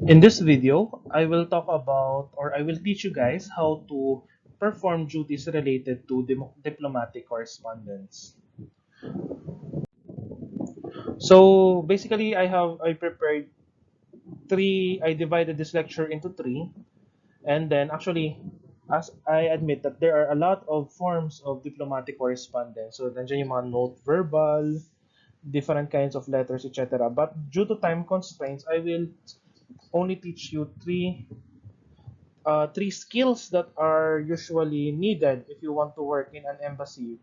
In this video, I will talk about or I will teach you guys how to perform duties related to diplomatic correspondence. So basically, I prepared I divided this lecture into three, and then actually, as I admit that there are a lot of forms of diplomatic correspondence. So nandiyan yung mga note verbal, different kinds of letters, etc. But due to time constraints, I will only teach you three skills that are usually needed if you want to work in an embassy.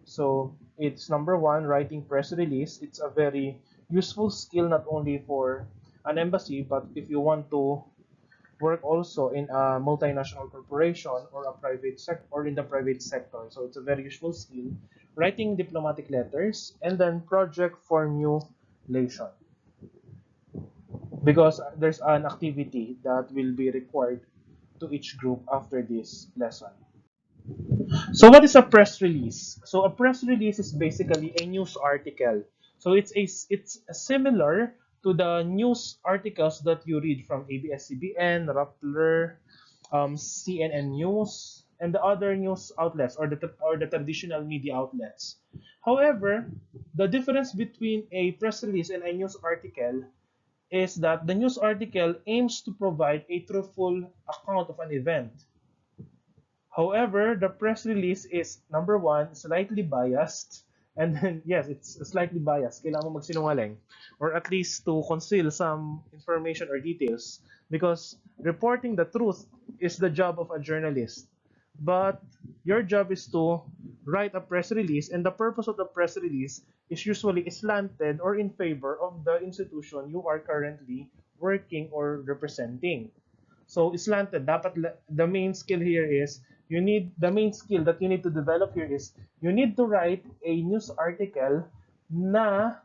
So it's number one, writing press release. It's a very useful skill not only for an embassy, but if you want to work also in a multinational corporation or a private sector or in the private sector. So it's a very useful skill. Writing diplomatic letters and then project formulation because there's an activity that will be required to each group after this lesson. So what is a press release? So a press release is basically a news article. So it's similar to the news articles that you read from ABS-CBN, Rappler, CNN News, and the other news outlets or the traditional media outlets. However, the difference between a press release and a news article is that the news article aims to provide a truthful account of an event. However, the press release is number one, slightly biased. And then, yes, it's slightly biased. Kailangan mo magsinungaling. Or at least to conceal some information or details. Because reporting the truth is the job of a journalist. But your job is to write a press release, and the purpose of the press release is usually slanted or in favor of the institution you are currently working or representing. So slanted, dapat the main skill here is the main skill that you need to develop here is you need to write a news article na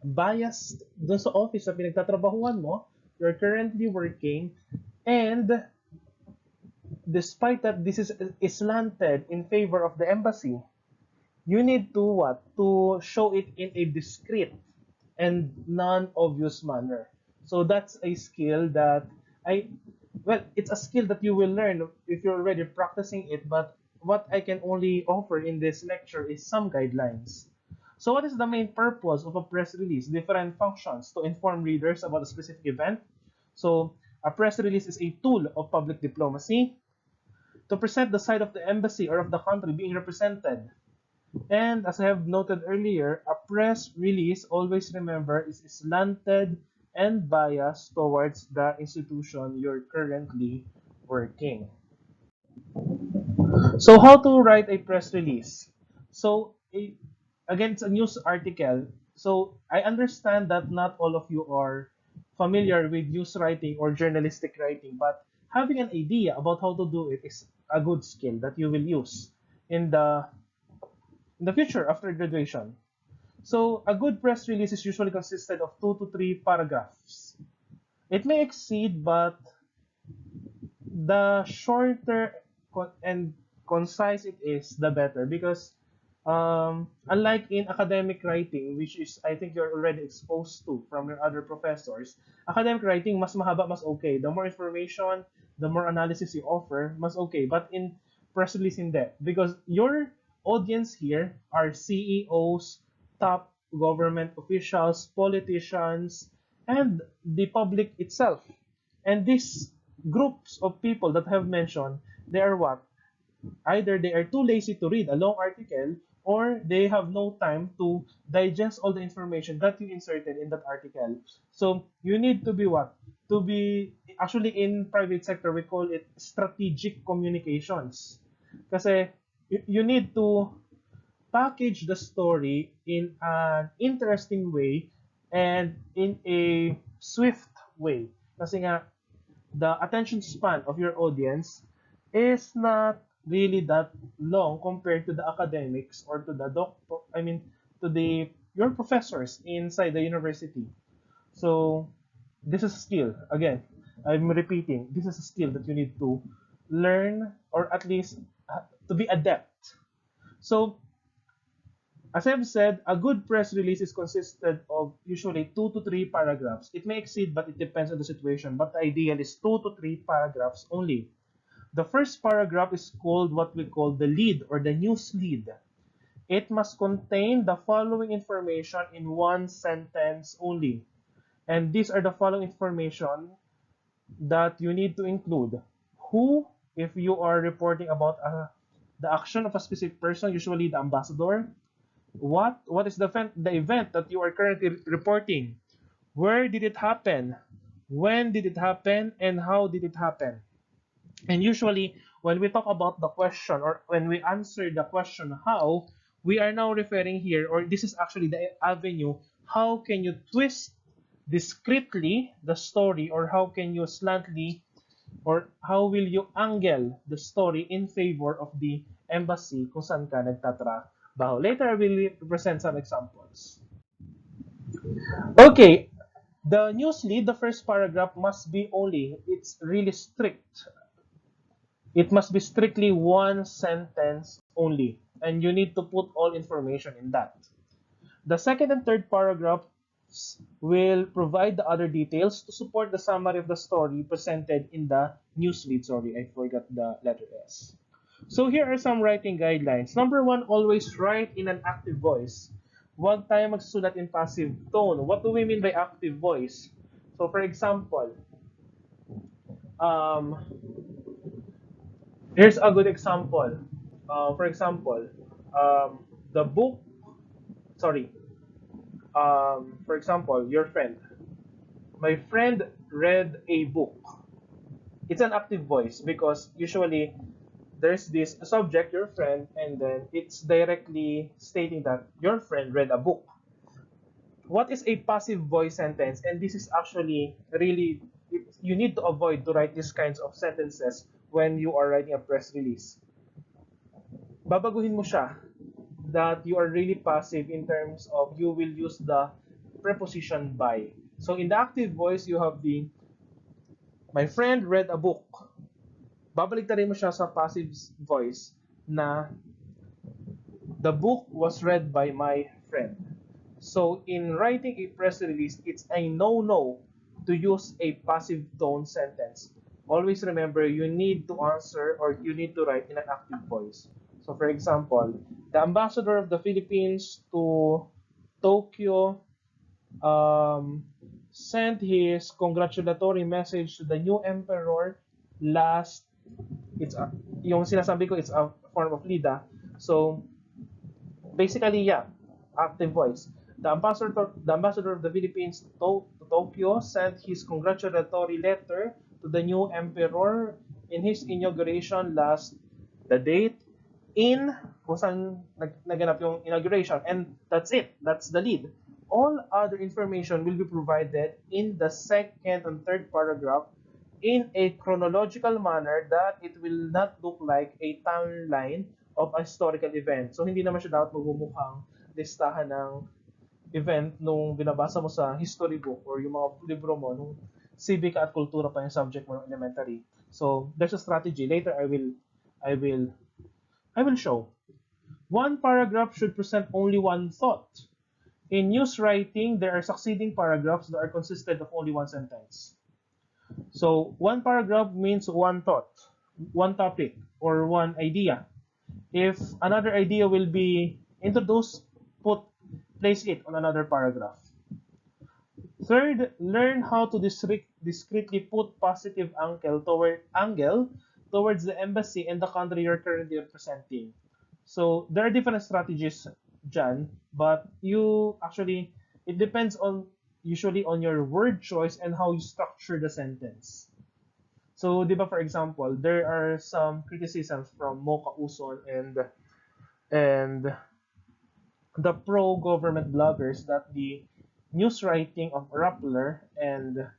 biased dun sa office na pinagtatrabahuan mo, you're currently working, and despite that this is slanted in favor of the embassy, you need to what? To show it in a discreet and non-obvious manner. So that's a skill that I it's a skill that you will learn if you're already practicing it, but what I can only offer in this lecture is some guidelines. So what is the main purpose of a press release? Different functions to inform readers about a specific event. So a press release is a tool of public diplomacy to present the side of the embassy or of the country being represented. And as I have noted earlier, a press release, always remember, is slanted and biased towards the institution you're currently working. So how to write a press release? So again, it's a news article. So I understand that not all of you are familiar with news writing or journalistic writing, but having an idea about how to do it is a good skill that you will use in the future after graduation. So a good press release is usually consisted of 2 to 3 paragraphs. It may exceed, but the shorter and concise it is, the better. Because unlike in academic writing, which is I think you're already exposed to from your other professors, academic writing mas mahaba, mas okay. The more information, the more analysis you offer, mas okay. But in press release, hindi. Because your audience here are CEOs, top government officials, politicians, and the public itself. And these groups of people that I have mentioned, they are what? Either they are too lazy to read a long article, or they have no time to digest all the information that you inserted in that article. So you need to be what? To be actually in private sector we call it strategic communications. Kasi you need to package the story in an interesting way and in a swift way. Kasi nga, the attention span of your audience is not really that long compared to the academics or to the doctor, I mean, to the your professors inside the university. So, this is a skill. Again, I'm repeating, this is a skill that you need to learn or at least to be adept. So, As I've said, a good press release is consisted of usually 2 to 3 paragraphs. It may exceed, but it depends on the situation. But the ideal is 2 to 3 paragraphs only. The first paragraph is called what we call the lead or the news lead. It must contain the following information in one sentence only. And these are the following information that you need to include. Who, if you are reporting about the action of a specific person, usually the ambassador. What is the event that you are currently reporting? Where did it happen? When did it happen? And how did it happen? And usually, when we talk about the question or when we answer the question how, we are now referring here, or this is actually the avenue, how can you twist discreetly the story, or how can you slantly, or how will you angle the story in favor of the embassy kung saan ka nagtatrabaho. Later, I will present some examples. Okay, the news lead, the first paragraph must be only, it's really strict. It must be strictly one sentence only, and you need to put all information in that. The second and third paragraphs will provide the other details to support the summary of the story presented in the news lead. Sorry, I forgot the letter S. So here are some writing guidelines. Number one, always write in an active voice. Huwag tayo magsusulat in passive tone. What do we mean by active voice? So for example, um, here's a good example. For example, the book, sorry, for example, your friend. My friend read a book. It's an active voice because usually there's this subject, your friend, and then it's directly stating that your friend read a book. What is a passive voice sentence? And this is actually really, you need to avoid to write these kinds of sentences when you are writing a press release. Babaguhin mo siya that you are really passive in terms of you will use the preposition by. So in the active voice, you have the my friend read a book. Babaliktarin mo siya sa passive voice na the book was read by my friend. So in writing a press release, it's a no-no to use a passive tone sentence. Always remember, you need to answer or you need to write in an active voice. So for example, the ambassador of the Philippines to Tokyo um, sent his congratulatory message to the new emperor last, it's a, yung sinasabi ko, it's a form of Lida. So basically, yeah, active voice. The ambassador of the Philippines to Tokyo sent his congratulatory letter to the new emperor in his inauguration last, the date, in kung saan naganap yung inauguration. And that's it. That's the lead. All other information will be provided in the second and third paragraph in a chronological manner that it will not look like a timeline of a historical event. So, hindi naman siya dapat magmumukhang listahan ng event nung binabasa mo sa history book or yung mga libro mo nung civic at kultura pa yung subject mo ng elementary. So, there's a strategy. Later, I will, I will show. One paragraph should present only one thought. In news writing, there are succeeding paragraphs that are consisted of only one sentence. So one paragraph means one thought, one topic, or one idea. If another idea will be introduced, place it on another paragraph. Third, learn how to discreetly put positive angle towards the embassy and the country you're currently representing. So there are different strategies, Jan, but you actually, it depends on usually on your word choice and how you structure the sentence. So, di ba, for example, there are some criticisms from Mocha Uson and the pro-government bloggers that the news writing of Rappler and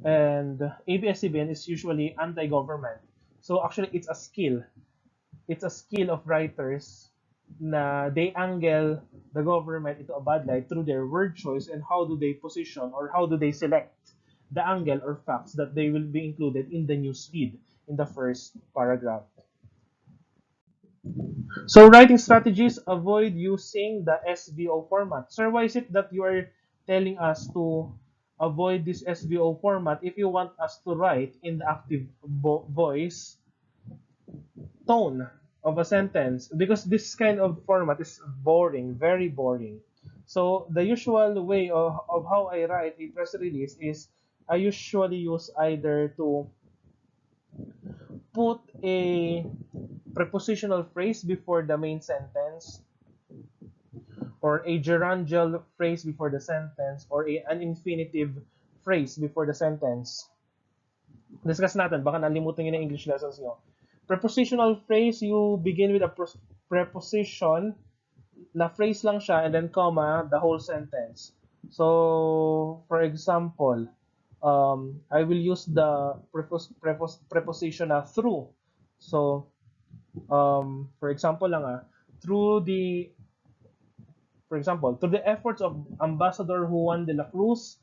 ABS-CBN is usually anti-government. So actually, it's a skill. It's a skill of writers na they angle the government into a bad light through their word choice and how do they position or how do they select the angle or facts that they will be included in the news feed in the first paragraph. So writing strategies, avoid using the SVO format. Sir, why is it that you are telling us to avoid this SVO format if you want us to write in the active voice tone of a sentence? Because this kind of format is boring, very boring. So the usual way of how I write a press release is I usually use either to put a prepositional phrase before the main sentence, or a gerundial phrase before the sentence, or an infinitive phrase before the sentence. Discuss natin, baka nalimutan nyo na English lessons nyo. Prepositional phrase, you begin with a preposition, na phrase lang siya, and then comma, the whole sentence. So, for example, I will use the preposition na through. So, for example lang through the For example, through the efforts of Ambassador Juan de la Cruz,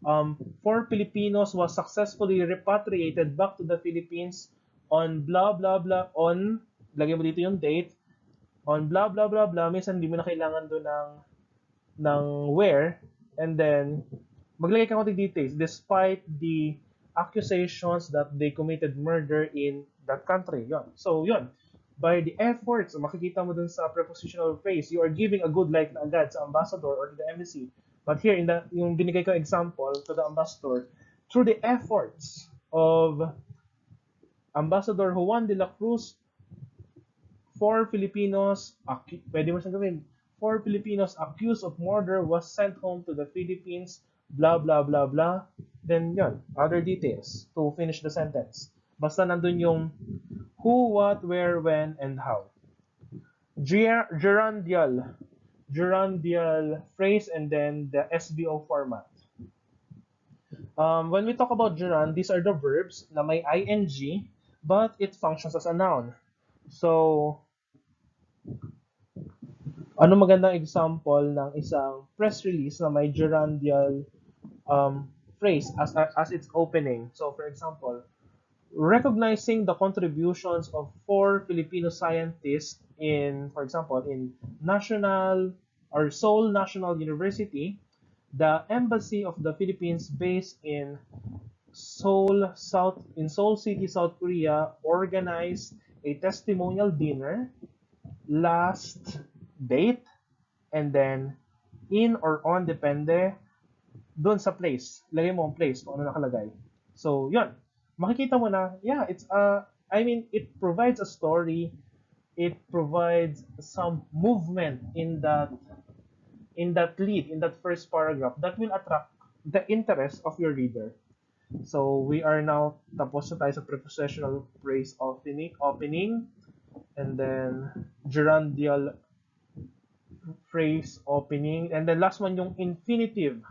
4 Filipinos was successfully repatriated back to the Philippines on blah blah blah on, lagyan mo dito yung date, on blah blah blah blah. Minsan hindi mo na kailangan doon ng where, and then maglagay ka konting details despite the accusations that they committed murder in that country. Yon. So, yon. By the efforts, makikita mo dun sa prepositional phrase, you are giving a good light na agad sa ambassador or to the embassy. But here, yung binigay ko example to the ambassador, through the efforts of Ambassador Juan de la Cruz, 4 Filipinos, pwede mo siyang gawin, 4 Filipinos accused of murder was sent home to the Philippines, blah, blah, blah, blah. Then, yon, other details to finish the sentence. Basta nandun yung who, what, where, when, and how. Gerundial phrase, and then the SVO format. When we talk about gerund, these are the verbs na may ing, but it functions as a noun. So, ano magandang example ng isang press release na may gerundial phrase as its opening? So, for example, recognizing the contributions of 4 Filipino scientists in, for example, in National or Seoul National University, the Embassy of the Philippines based in Seoul City, South Korea, organized a testimonial dinner last date, and then in or on, depende doon sa place. Lagay mo ang place kung ano nakalagay. So, yun. Makikita mo na, yeah, it provides a story. It provides some movement in that lead, in that first paragraph that will attract the interest of your reader. So, we are now tapos na tayo sa prepositional phrase opening, and then gerundial phrase opening, and then last one yung infinitive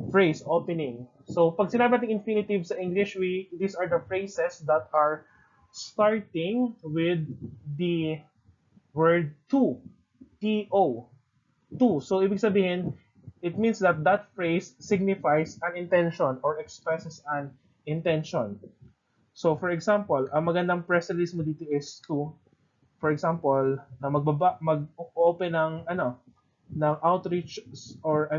phrase opening. So pag sinabi natin infinitive sa English, these are the phrases that are starting with the word to, to, to. So ibig sabihin, it means that that phrase signifies an intention or expresses an intention. So for example, ang magandang press release mo dito is to, for example, na mag-open ng outreach, or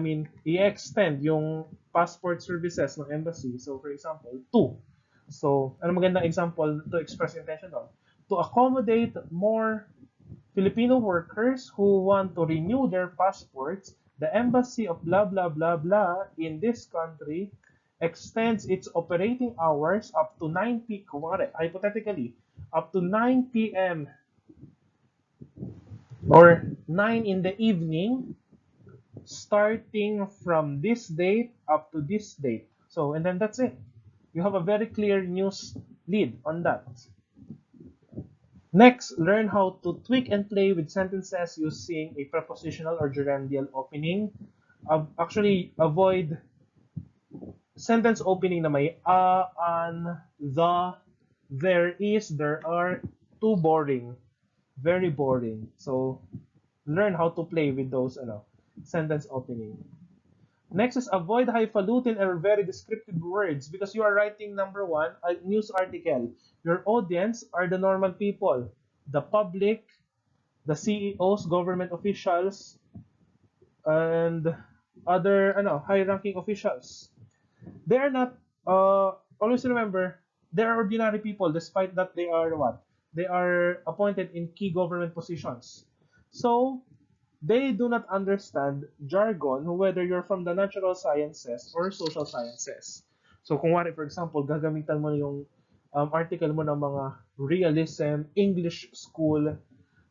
i-extend yung passport services ng embassy. So for example, to. So ano magandang example to express intention on? To accommodate more Filipino workers who want to renew their passports, the embassy of blah blah blah blah in this country extends its operating hours up to 9 p.m. Hypothetically, up to 9 p.m. or 9 in the evening, starting from this date up to this date. So, and then that's it. You have a very clear news lead on that. Next, learn how to tweak and play with sentences using a prepositional or gerundial opening. Actually, avoid sentence opening na may an, the, there is, there are. Too boring. Very boring. So, learn how to play with those sentence opening. Next is avoid highfalutin or very descriptive words because you are writing number one, a news article. Your audience are the normal people, the public, the CEOs, government officials, and other high-ranking officials. They are not. Always remember, they are ordinary people, despite that they are what? They are appointed in key government positions. So they do not understand jargon whether you're from the natural sciences or social sciences. So kung wari, for example, gagamitan mo yung article mo ng mga realism, English school,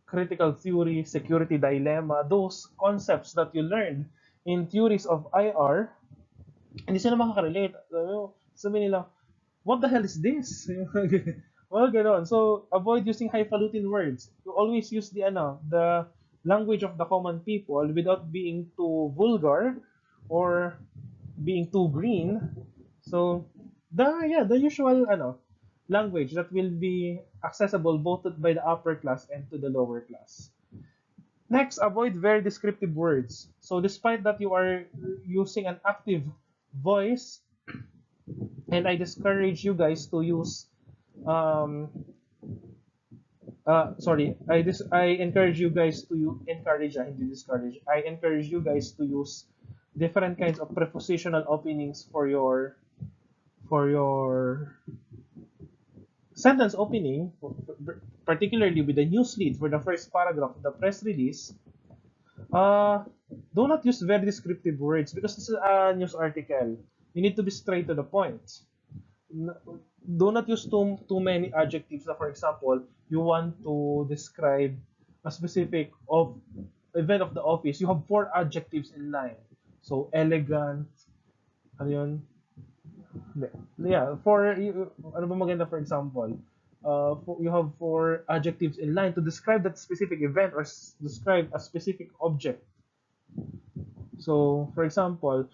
critical theory, security dilemma, those concepts that you learned in theories of IR, hindi sila makaka-relate. Sabi nila, what the hell is this? Well, ganon. So, avoid using highfalutin words. You always use the language of the common people without being too vulgar or being too green. So, the usual language that will be accessible both by the upper class and to the lower class. Next, avoid very descriptive words. So, despite that you are using an active voice, and I discourage you guys to use um sorry, I encourage you guys to hindi discourage, I encourage you guys to use different kinds of prepositional openings for your sentence opening, particularly with the news lead for the first paragraph of the press release. uh do not use very descriptive words because this is a news article. You need to be straight to the point. Do not use too many adjectives. For example, you want to describe a specific event of the office, you have four adjectives in line. So elegant, ano yun? Yeah, ano ba maganda, for example? You have four adjectives in line to describe that specific event or describe a specific object. So, for example,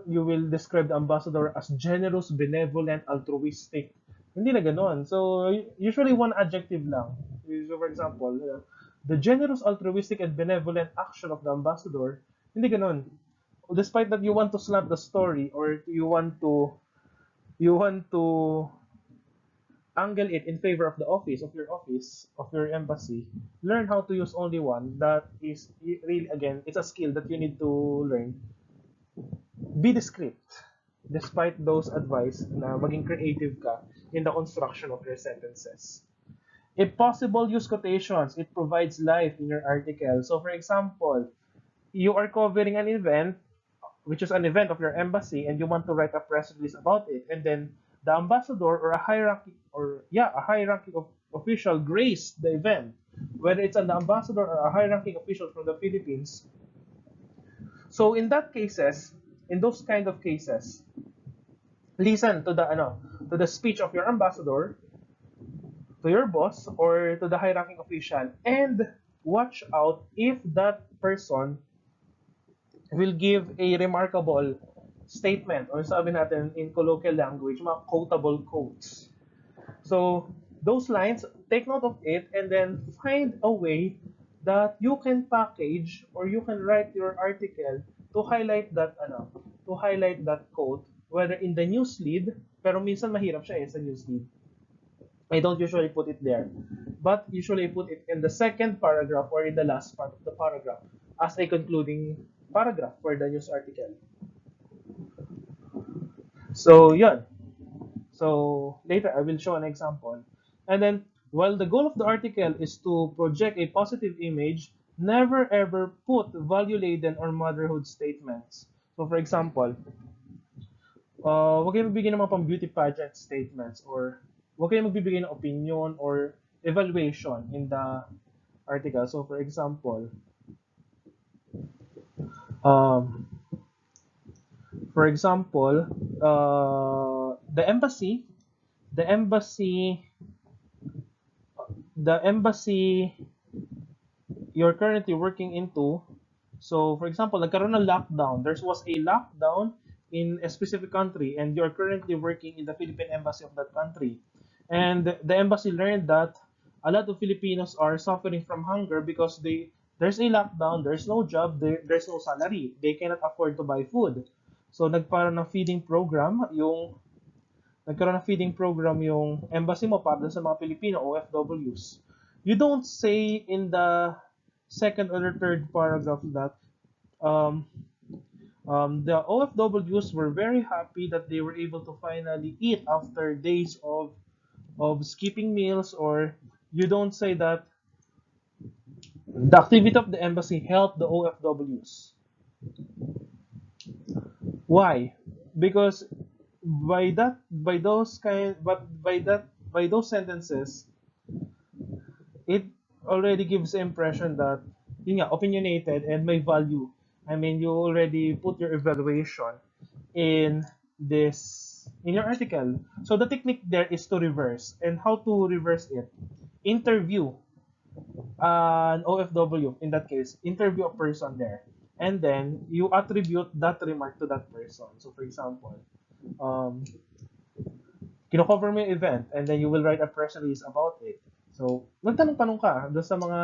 you will describe the ambassador as generous, benevolent, altruistic. Hindi na ganon. So, usually one adjective lang. So, for example, the generous, altruistic, and benevolent action of the ambassador, hindi ganon. Despite that you want to slant the story or you want to angle it in favor of the office of your embassy, learn how to use only one. That is really, again, it's a skill that you need to learn. Be discreet despite those advice na maging creative ka in the construction of your sentences. If possible, use quotations. It provides life in your article. So, for example, you are covering an event, which is an event of your embassy, and you want to write a press release about it, and then the ambassador or a high-ranking official graced the event, whether it's an ambassador or a high-ranking official from the Philippines. So in those kind of cases, listen to the speech of your ambassador, to your boss, or to the high-ranking official, and watch out if that person will give a remarkable statement, or sabi natin in colloquial language, mga quotable quotes. So those lines, take note of it, and then find a way that you can package or you can write your article to highlight that quote, whether in the news lead, pero minsan mahirap siya sa news lead. I don't usually put it there, but usually I put it in the second paragraph or in the last part of the paragraph as a concluding paragraph for the news article. So, yun. So, later I will show an example. And then, while the goal of the article is to project a positive image, never ever put value-laden or motherhood statements. So, for example, huwag kayo magbigay ng mga pang-beauty pageant statements, or huwag kayo magbibigay ng opinion or evaluation in the article. So, for example, um, for example, the embassy you're currently working into. So, for example, nagkaroon ng lockdown. There was a lockdown in a specific country, and you're currently working in the Philippine embassy of that country. And the embassy learned that a lot of Filipinos are suffering from hunger because There's a lockdown, there's no job, there's no salary. They cannot afford to buy food. So nagkaroon ng feeding program yung embassy mo para sa mga Pilipino OFWs. You don't say in the second or the third paragraph that um, the OFWs were very happy that they were able to finally eat after days of skipping meals, or you don't say that the activity of the embassy helped the OFWs. Why? Because by those sentences, it already gives the impression that yun nga, opinionated and may value. I mean, you already put your evaluation in in your article. So the technique there is to reverse. And how to reverse it? Interview an OFW, in that case, interview a person there. And then you attribute that remark to that person. So for example, um, kino-cover mo yung event and then you will write a press release about it. So, magtanong-tanong ka doon sa mga,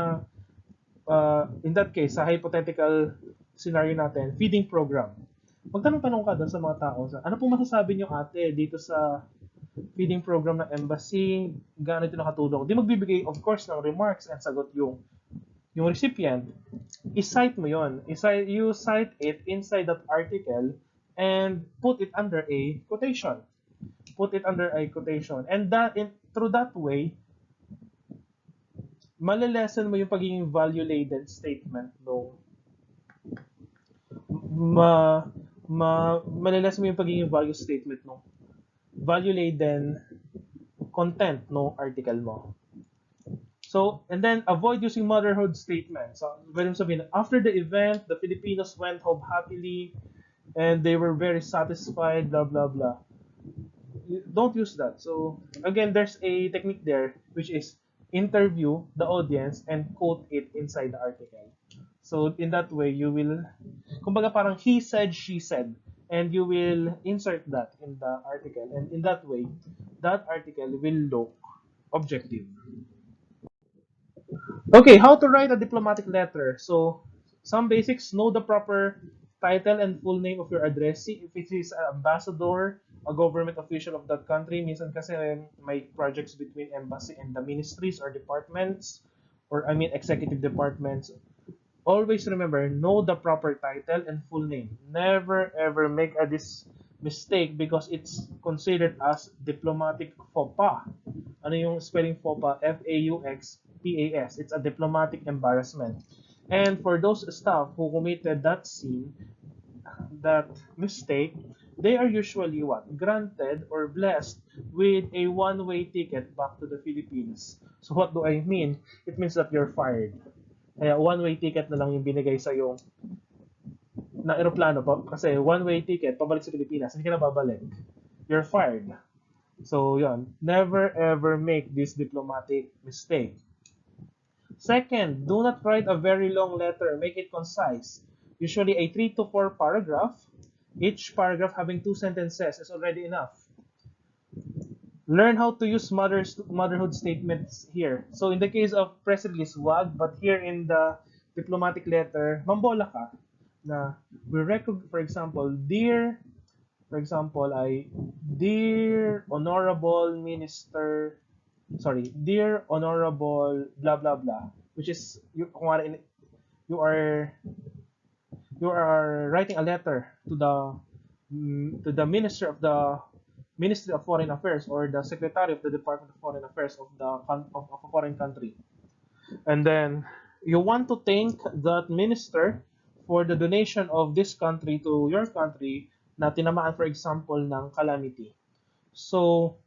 in that case, sa hypothetical scenario natin, feeding program. Magtanong-tanong ka doon sa mga tao. Ano pong masasabi niyo ate dito sa feeding program ng embassy? Gaano ito nakatulong? Di magbibigay, of course, ng remarks and sagot yung recipient. I-cite mo yon. You cite it inside that article and put it under a quotation. And through that way, malilesen mo yung pagiging value-laden statement no malilesen mo yung pagiging value statement no value-laden content no article mo. So, and then avoid using motherhood statements. So, pwede mo sabihin, after the event, the Filipinos went home happily and they were very satisfied, blah, blah, blah. Don't use that. So, again, there's a technique there, which is interview the audience and quote it inside the article. So, in that way, you will, kumbaga parang he said, she said, and you will insert that in the article. And in that way, that article will look objective. Okay, how to write a diplomatic letter. So, some basics: know the proper title and full name of your addressee. If it is an ambassador, a government official of that country, minsan kasi may projects between embassy and the ministries or departments, or I mean executive departments. Always remember, know the proper title and full name. Never ever make this mistake because it's considered as diplomatic faux pas. Ano yung spelling faux pas? FAUXPAS. It's a diplomatic embarrassment. And for those staff who committed that mistake, they are usually what? Granted or blessed with a one-way ticket back to the Philippines. So what do I mean? It means that you're fired. Kaya one-way ticket na lang yung binigay sa yung na eroplano pa kasi one-way ticket pabalik sa Pilipinas, hindi ka na babalik. You're fired. So, yun. Never ever make this diplomatic mistake. Second, do not write a very long letter. Make it concise. Usually a 3 to 4 paragraph. Each paragraph having 2 sentences is already enough. Learn how to use motherhood statements here. So in the case of press release, wag, but here in the diplomatic letter, mambola ka na for example, dear honorable minister, dear honorable blah blah blah, which is you are you are writing a letter to the minister of the Ministry of Foreign Affairs or the Secretary of the Department of Foreign Affairs of a foreign country. And then you want to thank that minister for the donation of this country to your country na tinamaan, for example, ng calamity. So,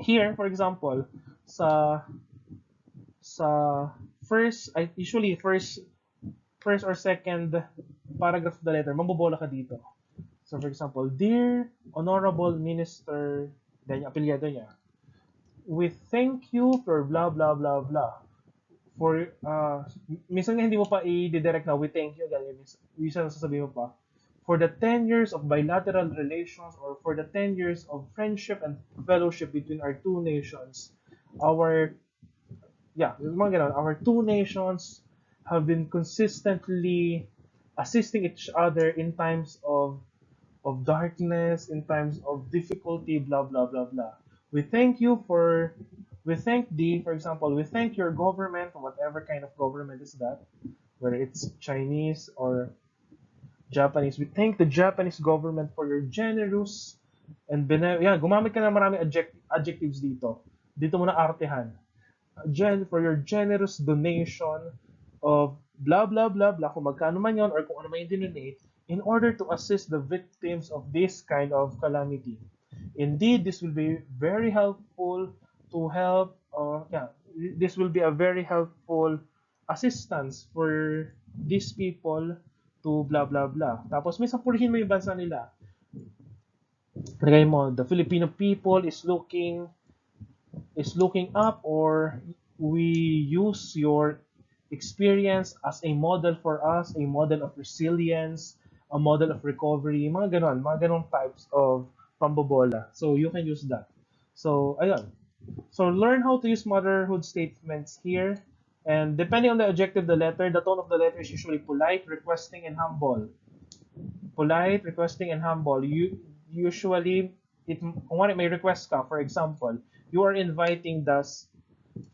here, for example, sa usually first or second paragraph of the letter, mambobola ka dito. So, for example, dear Honorable Minister, then yung apelyado niya, we thank you for blah, blah, blah, blah. For, minsan hindi mo pa i-direct na, we thank you, minsan sasabihin mo pa, for the 10 years of bilateral relations or for the 10 years of friendship and fellowship between our two nations, our two nations have been consistently assisting each other in times of darkness, in times of difficulty, blah blah blah blah. We thank you for we thank the for example, we thank your government, whatever kind of government is that, whether it's Chinese or Japanese. We thank the Japanese government for your generous and yeah, gumamit ka ng maraming adjectives dito. Dito mo na artehan. For your generous donation of blah blah blah blah kung magkano man yon or kung ano man yung dinonate in order to assist the victims of this kind of calamity. Indeed, this will be very helpful to help, yeah, this will be a very helpful assistance for these people to blah blah blah. Tapos may sapurihin mo yung bansa nila. Lagay mo, the Filipino people is looking up, or we use your experience as a model for us, a model of resilience, a model of recovery, mga ganon types of pambobola. So you can use that. So ayun. So learn how to use motherhood statements here. And depending on the objective, the letter, the tone of the letter is usually polite, requesting, and humble. Polite, requesting, and humble. You usually kung may request ka, for example, you are inviting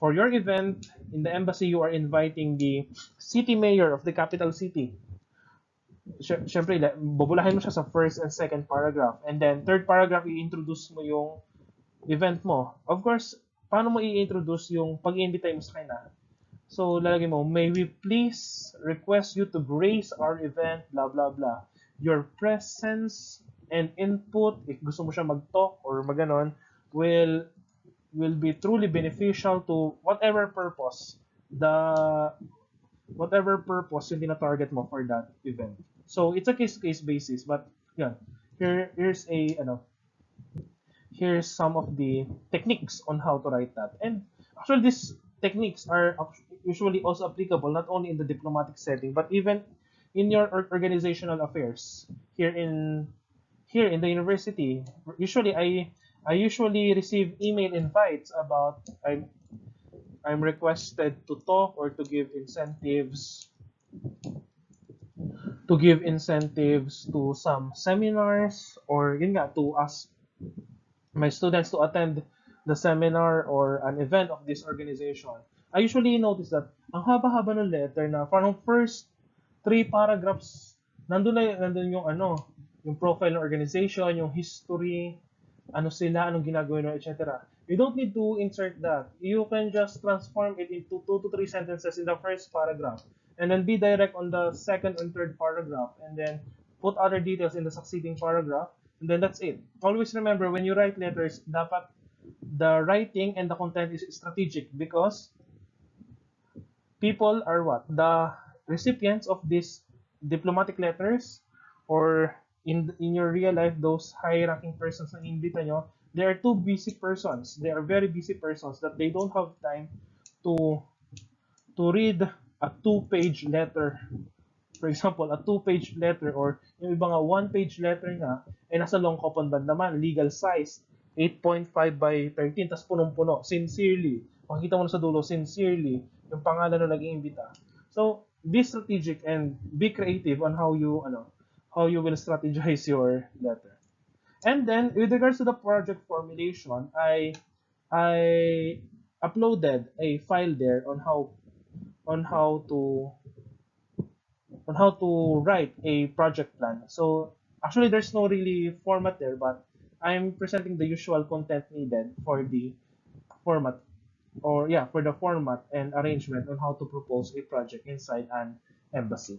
for your event in the embassy, you are inviting the city mayor of the capital city. Syempre, bubulahin mo siya sa first and second paragraph. And then, third paragraph, i-introduce mo yung event mo. Of course, paano mo i-introduce yung pag-i-invite mo sa kanya? So, lalagay mo, may we please request you to grace our event, blah, blah, blah. Your presence and input, if gusto mo siya mag-talk or maganon, will be truly beneficial to whatever purpose yung tina-target mo for that event. So, it's a case-to-case basis, but yeah, here's some of the techniques on how to write that. And actually, these techniques are usually also applicable not only in the diplomatic setting, but even in your organizational affairs. Here in the university, usually I usually receive email invites about I'm requested to talk or to give incentives to some seminars, or yun nga, to ask my students to attend the seminar or an event of this organization. I usually notice that ang haba-haba ng letter na from first three paragraphs, nandun yung yung profile ng organization, yung history, ano sila, anong ginagawa nila, etc. You don't need to insert that. You can just transform it into 2 to 3 sentences in the first paragraph, and then be direct on the second and third paragraph, and then put other details in the succeeding paragraph, and then that's it. Always remember, when you write letters, dapat the writing and the content is strategic, because people are what? The recipients of these diplomatic letters, or in your real life, those high-ranking persons na imbita nyo, they are too busy persons. They are very busy persons that they don't have time to read a two-page letter. For example, a two-page letter, or yung iba nga one-page letter nga, ay nasa long copon band naman, legal size, 8.5 by 13, tas punong-puno, sincerely. Makikita mo na sa dulo, sincerely, yung pangalan na naging imbita. So, be strategic and be creative on how you will strategize your letter. And then, with regards to the project formulation, I uploaded a file there on how to write a project plan. So actually, there's no really format there, but I'm presenting the usual content needed for the format, or yeah, for the format and arrangement on how to propose a project inside an embassy.